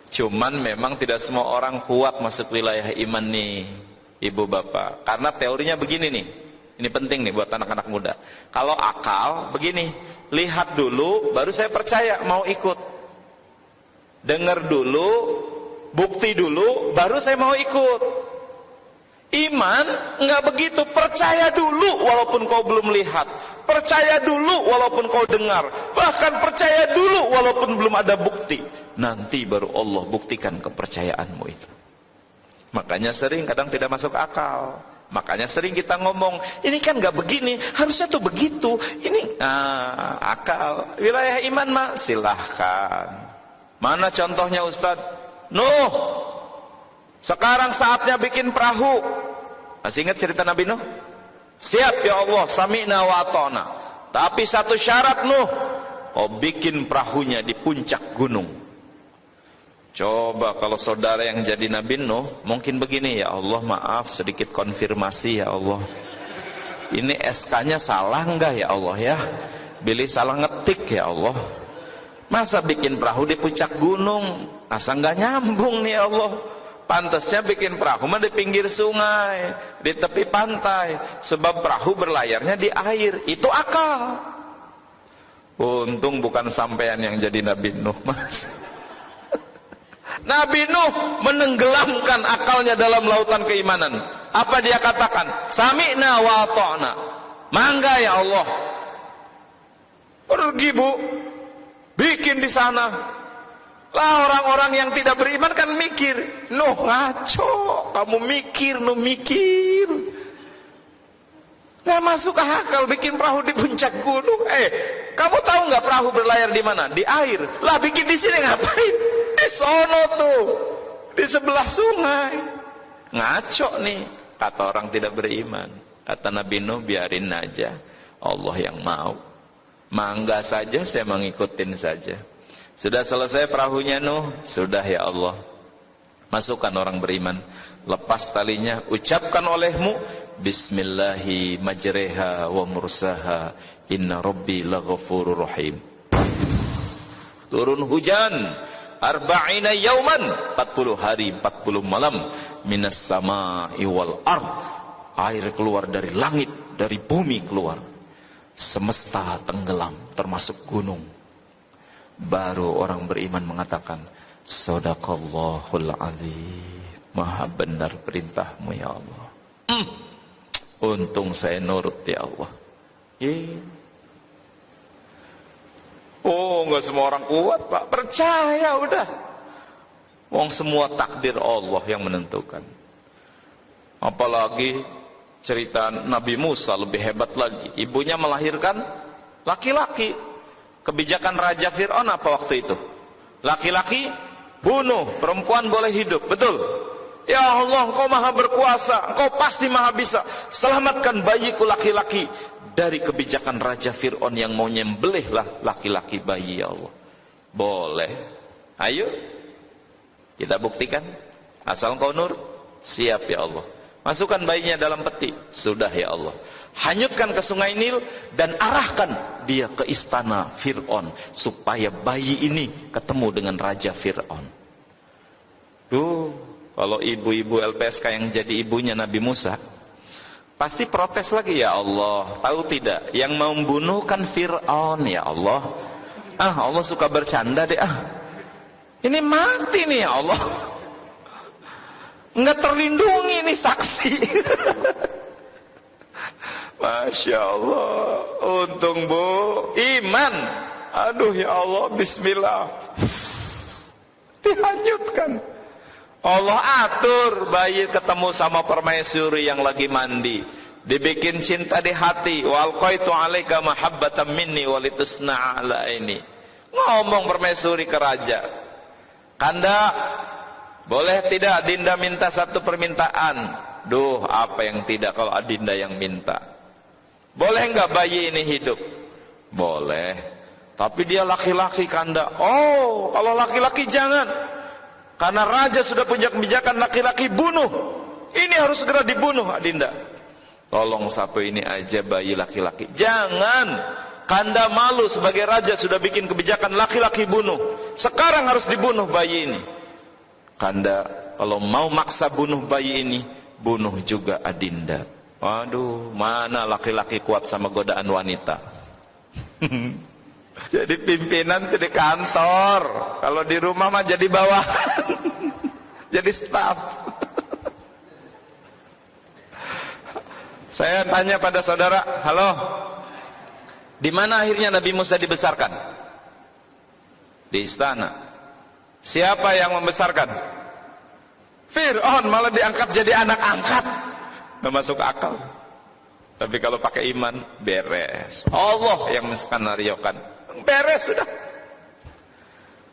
Cuman memang tidak semua orang kuat masuk wilayah iman nih, ibu bapak. Karena teorinya begini nih, ini penting nih buat anak-anak muda. Kalau akal begini, lihat dulu baru saya percaya mau ikut. Dengar dulu, bukti dulu baru saya mau ikut. Iman enggak begitu, percaya dulu walaupun kau belum lihat, percaya dulu walaupun kau dengar, bahkan percaya dulu walaupun belum ada bukti. Nanti baru Allah buktikan kepercayaanmu itu. Makanya sering kadang tidak masuk akal. Makanya sering kita ngomong, ini kan enggak begini, harusnya tuh begitu. Ini akal. Wilayah iman mah silahkan. Mana contohnya Ustadz? Nuh, sekarang saatnya bikin perahu. Masih ingat cerita Nabi Nuh? Siap ya Allah, sami'na wa ata'na. Tapi satu syarat Nuh, kau bikin perahunya di puncak gunung. Coba kalau saudara yang jadi Nabi Nuh, mungkin begini, ya Allah maaf sedikit konfirmasi ya Allah. Ini SK-nya salah enggak ya Allah ya? Bilih salah ngetik ya Allah. Masa bikin perahu di puncak gunung? Asa enggak nyambung nih ya Allah. Pantasnya bikin perahu mah di pinggir sungai, di tepi pantai, sebab perahu berlayarnya di air. Itu akal. Untung bukan sampean yang jadi Nabi Nuh, Mas. Nabi Nuh menenggelamkan akalnya dalam lautan keimanan. Apa dia katakan? Sami'na wa ata'na. Mangga ya Allah. Pergi Bu, bikin di sana. Lah orang-orang yang tidak beriman kan mikir, Nuh ngaco, kamu mikir, Nuh mikir. Nggak masuk akal bikin perahu di puncak gunung. Kamu tahu nggak perahu berlayar di mana? Di air. Lah bikin di sini ngapain? Di sono tuh, di sebelah sungai. Ngaco nih, kata orang tidak beriman. Kata Nabi Nuh, biarin aja, Allah yang mau. Mangga saja, saya mengikutin saja. Sudah selesai perahunya Nuh, sudah ya Allah. Masukkan orang beriman, lepas talinya, ucapkan olehmu, Bismillahi majreha wa mursaha, inna rabbi laghafurur rahim. Turun hujan, arba'ina yauman, 40 hari 40 malam, minas sama'i wal ard. Air keluar dari langit, dari bumi keluar. Semesta tenggelam, termasuk gunung. Baru orang beriman mengatakan, Sadaqallahul azim, maha benar perintahmu ya Allah. Untung saya nurut ya Allah. Oh, enggak semua orang kuat Pak, percaya udah. Wong semua takdir Allah yang menentukan. Apalagi cerita Nabi Musa lebih hebat lagi. Ibunya melahirkan laki-laki. Kebijakan Raja Fir'aun apa waktu itu? Laki-laki bunuh, perempuan boleh hidup, betul? Ya Allah, Engkau maha berkuasa, Engkau pasti maha bisa. Selamatkan bayiku laki-laki dari kebijakan Raja Fir'aun yang mau nyembelihlah laki-laki bayi ya Allah. Boleh. Ayo kita buktikan. Asal Engkau nur, siap ya Allah. Masukkan bayinya dalam peti, sudah ya Allah. Hanyutkan ke sungai Nil dan arahkan dia ke istana Fir'aun supaya bayi ini ketemu dengan Raja Fir'aun. Duh, kalau ibu-ibu LPSK yang jadi ibunya Nabi Musa pasti protes lagi, ya Allah, tahu tidak yang mau membunuh kan Fir'aun ya Allah. Allah suka bercanda deh ini mati nih ya Allah, nggak terlindungi nih saksi. Masya Allah, untung Bu, iman. Aduh ya Allah, bismillah, dihanyutkan. Allah atur bayi ketemu sama permaisuri yang lagi mandi, dibikin cinta di hati. Walqaitu alaika mahabbatan minni walitusna ala ini. Ngomong permaisuri ke raja, Kanda, boleh tidak Dinda minta satu permintaan? Duh, apa yang tidak kalau Adinda yang minta? Boleh enggak bayi ini hidup? Boleh. Tapi dia laki-laki Kanda. Oh, kalau laki-laki jangan. Karena raja sudah punya kebijakan laki-laki bunuh. Ini harus segera dibunuh Adinda. Tolong satu ini aja bayi laki-laki. Jangan. Kanda malu sebagai raja sudah bikin kebijakan laki-laki bunuh. Sekarang harus dibunuh bayi ini. Kanda kalau mau maksa bunuh bayi ini, bunuh juga Adinda. Waduh, mana laki-laki kuat sama godaan wanita. Jadi pimpinan di kantor, kalau di rumah mah jadi bawahan. Jadi staf. Saya tanya pada saudara, halo, di mana akhirnya Nabi Musa dibesarkan? Di istana. Siapa yang membesarkan? Fir'aun, malah diangkat jadi anak angkat. Nggak masuk akal. Tapi kalau pakai iman, beres. Allah yang menskenariokan, beres sudah.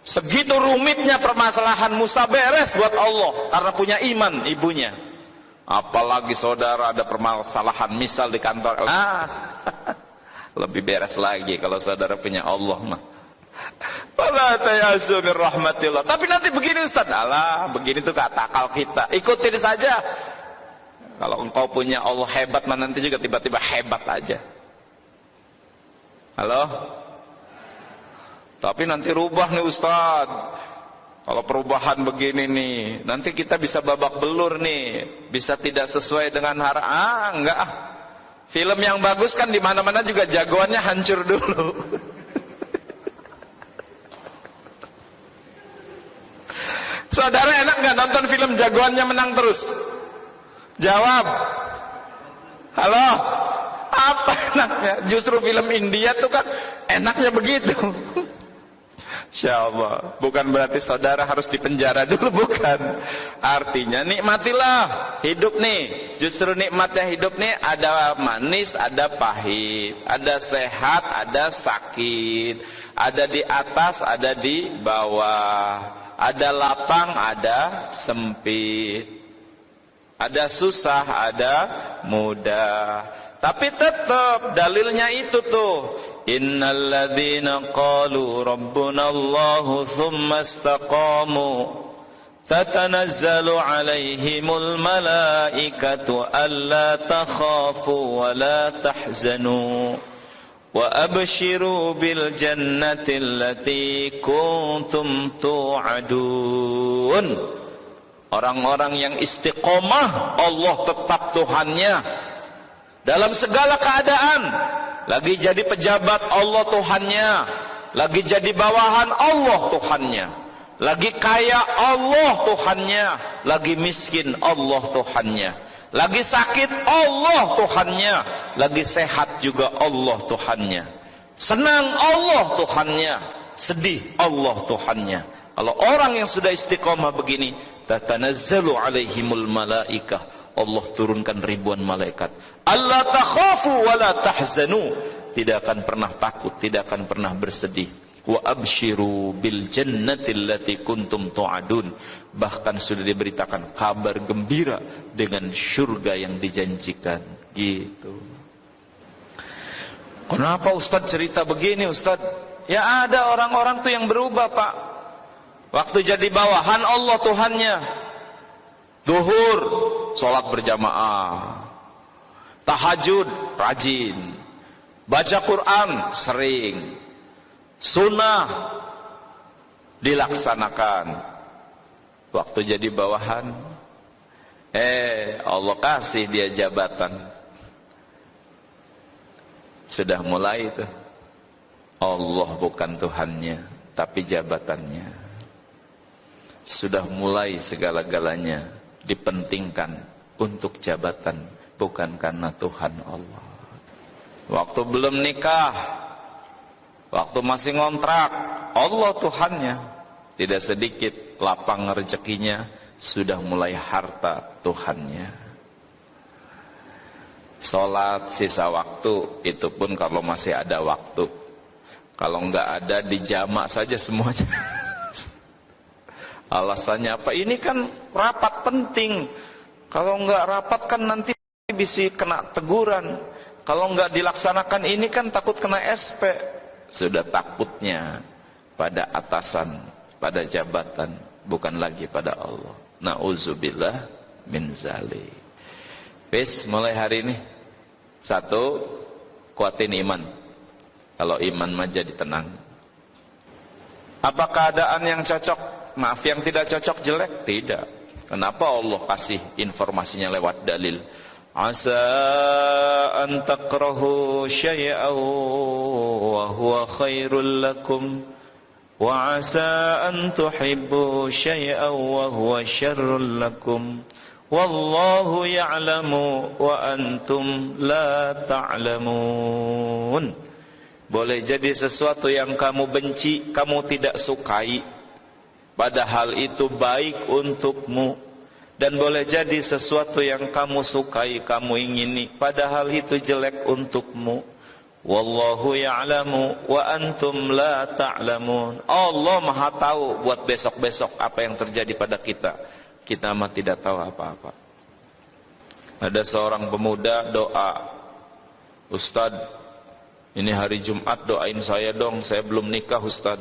Segitu rumitnya permasalahan Musa, beres buat Allah karena punya iman ibunya. Apalagi saudara ada permasalahan misal di kantor, lebih beres lagi kalau saudara punya Allah mah. Fala tayasu min rahmatillah. Tapi nanti begini Ustaz, alah begini tuh kata akal kita, ikutin saja. Kalau engkau punya Allah hebat, nanti juga tiba-tiba hebat aja. Halo? Tapi nanti rubah nih Ustaz. Kalau perubahan begini nih, nanti kita bisa babak belur nih, bisa tidak sesuai dengan harapan. Enggak ah. Film yang bagus kan di mana-mana juga jagoannya hancur dulu. Saudara enak nggak nonton film jagoannya menang terus? Jawab. Halo? Apa enaknya? Justru film India tuh kan enaknya begitu. Insya Allah. Bukan berarti saudara harus dipenjara dulu, bukan. Artinya nikmatilah hidup nih. Justru nikmatnya hidup nih ada manis, ada pahit, ada sehat, ada sakit, ada di atas, ada di bawah. Ada lapang, ada sempit, ada susah, ada mudah. Tapi tetap dalilnya itu tuh, innalladzina qalu rabbunallahu thumma istaqamu tatanazzalu alaihimul malaikatu alla takhafu wa la tahzanu wa abshiru bil jannati allati kuntum tu'adun. Orang-orang yang istiqomah, Allah tetap Tuhannya dalam segala keadaan. Lagi jadi pejabat, Allah Tuhannya. Lagi jadi bawahan, Allah Tuhannya. Lagi kaya, Allah Tuhannya. Lagi miskin, Allah Tuhannya. Lagi sakit, Allah Tuhannya. Lagi sehat juga, Allah Tuhannya. Senang, Allah Tuhannya. Sedih, Allah Tuhannya. Kalau orang yang sudah istiqomah begini, tatanazzalu alaihimul malaikah, Allah turunkan ribuan malaikat. Allah takhafu wa la tahzanu, tidak akan pernah takut, tidak akan pernah bersedih. Wa abshiru bil jannati allati kuntum tu'adun, bahkan sudah diberitakan kabar gembira dengan surga yang dijanjikan. Gitu. Kenapa Ustaz cerita begini Ustaz? Ya ada orang-orang tuh yang berubah Pak. Waktu jadi bawahan Allah Tuhannya. Duhur sholat berjamaah, tahajud rajin, baca Quran sering, sunnah dilaksanakan. Waktu jadi bawahan, Allah kasih dia jabatan. Sudah mulai itu, Allah bukan Tuhannya, tapi jabatannya. Sudah mulai segala-galanya dipentingkan untuk jabatan, bukan karena Tuhan Allah. Waktu belum nikah, waktu masih ngontrak, Allah Tuhannya. Tidak sedikit lapang rezekinya, sudah mulai harta Tuhannya. Sholat sisa waktu, itu pun kalau masih ada waktu. Kalau enggak ada, dijamak saja semuanya. Alasannya apa? Ini kan rapat penting. Kalau enggak rapat kan nanti bisa kena teguran. Kalau enggak dilaksanakan ini kan takut kena SP. Sudah takutnya pada atasan, pada jabatan, bukan lagi pada Allah. Na'udzubillah min zalik. Wis, mulai hari ini, satu, kuatin iman. Kalau iman mah jadi tenang. Apa keadaan yang cocok? maaf yang tidak cocok jelek? Tidak. Kenapa Allah kasih informasinya lewat dalil? Asa an takrahu syai'an wa huwa khairul lakum wa asa an tuhibbu syai'an wa huwa syarrul lakum wallahu ya'lamu wa antum la ta'lamun. Boleh jadi sesuatu yang kamu benci, kamu tidak sukai, padahal itu baik untukmu. Dan boleh jadi sesuatu yang kamu sukai, kamu ingini, padahal itu jelek untukmu. Wallahu ya'lamu wa antum la ta'lamun. Allah Maha tahu buat besok-besok apa yang terjadi pada kita. Kita mah tidak tahu apa-apa. Ada seorang pemuda doa, Ustaz, ini hari Jumat doain saya dong, saya belum nikah Ustaz.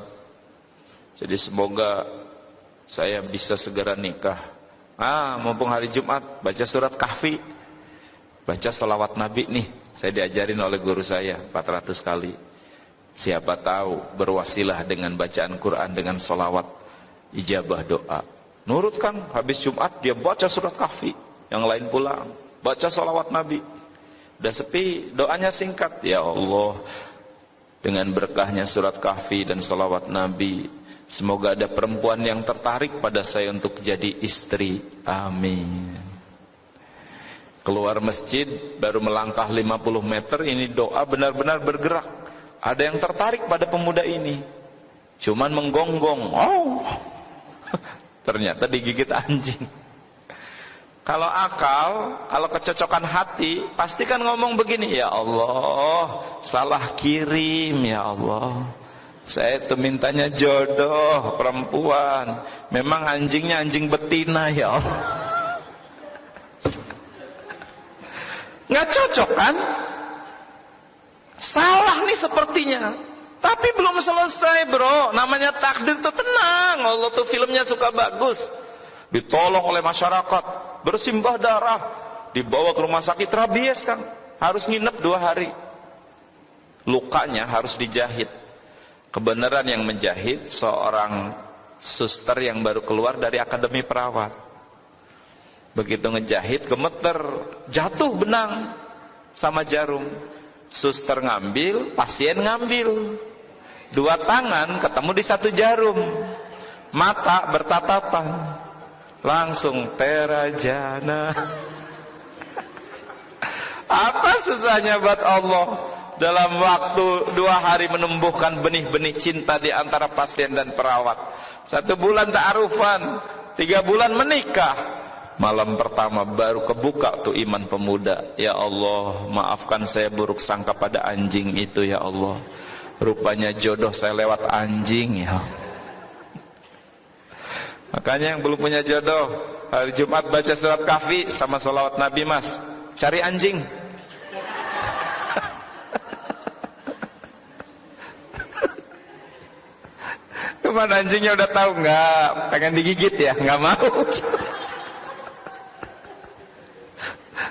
Jadi semoga saya bisa segera nikah. Mumpung hari Jumat, baca surat Kahfi, baca salawat Nabi nih. Saya diajarin oleh guru saya 400 kali. Siapa tahu berwasilah dengan bacaan Quran, dengan salawat, ijabah doa. Nurut kan, habis Jumat dia baca surat Kahfi, yang lain pulang, baca salawat Nabi. Udah sepi, doanya singkat. Ya Allah, dengan berkahnya surat Kahfi dan salawat Nabi, semoga ada perempuan yang tertarik pada saya untuk jadi istri. Amin. Keluar masjid, baru melangkah 50 meter, ini doa benar-benar bergerak. Ada yang tertarik pada pemuda ini. Cuman menggonggong. Ternyata digigit anjing. Kalau akal, kalau kecocokan hati, pasti kan ngomong begini, ya Allah, salah kirim, ya Allah. Saya itu mintanya jodoh perempuan, memang anjingnya anjing betina, ya Allah. Nggak cocok kan? Salah nih sepertinya. Tapi belum selesai bro, namanya takdir tuh tenang. Allah tuh filmnya suka bagus. Ditolong oleh masyarakat, bersimbah darah, dibawa ke rumah sakit rabies kan, harus nginep 2 hari. Lukanya harus dijahit. Kebenaran yang menjahit seorang suster yang baru keluar dari akademi perawat. Begitu ngejahit, gemeter, jatuh benang sama jarum. Suster ngambil, pasien ngambil. 2 tangan ketemu di 1 jarum. Mata bertatapan. Langsung terajana. Apa susahnya buat Allah dalam waktu 2 hari menumbuhkan benih-benih cinta di antara pasien dan perawat. 1 bulan ta'arufan, 3 bulan menikah. Malam pertama baru kebuka tuh iman pemuda. Ya Allah, maafkan saya buruk sangka pada anjing itu, ya Allah. Rupanya jodoh saya lewat anjing, ya. Makanya yang belum punya jodoh, hari Jumat baca surat Kahfi sama salawat Nabi mas, cari anjing. Kemana anjingnya udah tahu nggak, pengen digigit ya, nggak mau.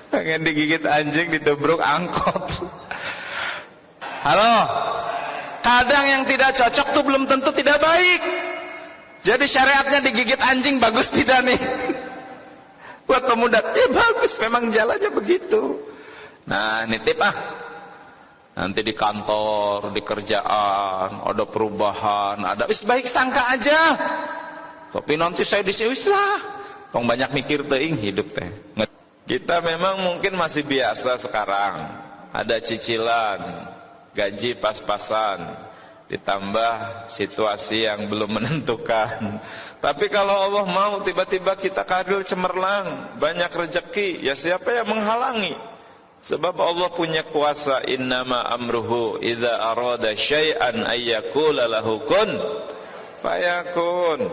Pengen digigit anjing, ditebruk angkot. Halo, kadang yang tidak cocok tuh belum tentu tidak baik. Jadi syariatnya digigit anjing bagus tidak nih? Buat pemuda, ya bagus, memang jalannya begitu. Nah, nitip nanti di kantor, di kerjaan, ada perubahan, ada baik sangka aja. Tapi nanti saya disewis lah. Tong banyak mikir teuing hidup teh. Kita memang mungkin masih biasa sekarang. Ada cicilan, gaji pas-pasan, ditambah situasi yang belum menentukan. Tapi kalau Allah mau tiba-tiba kita karir cemerlang, banyak rezeki, ya siapa yang menghalangi? Sebab Allah punya kuasa. Innama amruhu idza arada syai'an ayyakula lahu kun fayakun.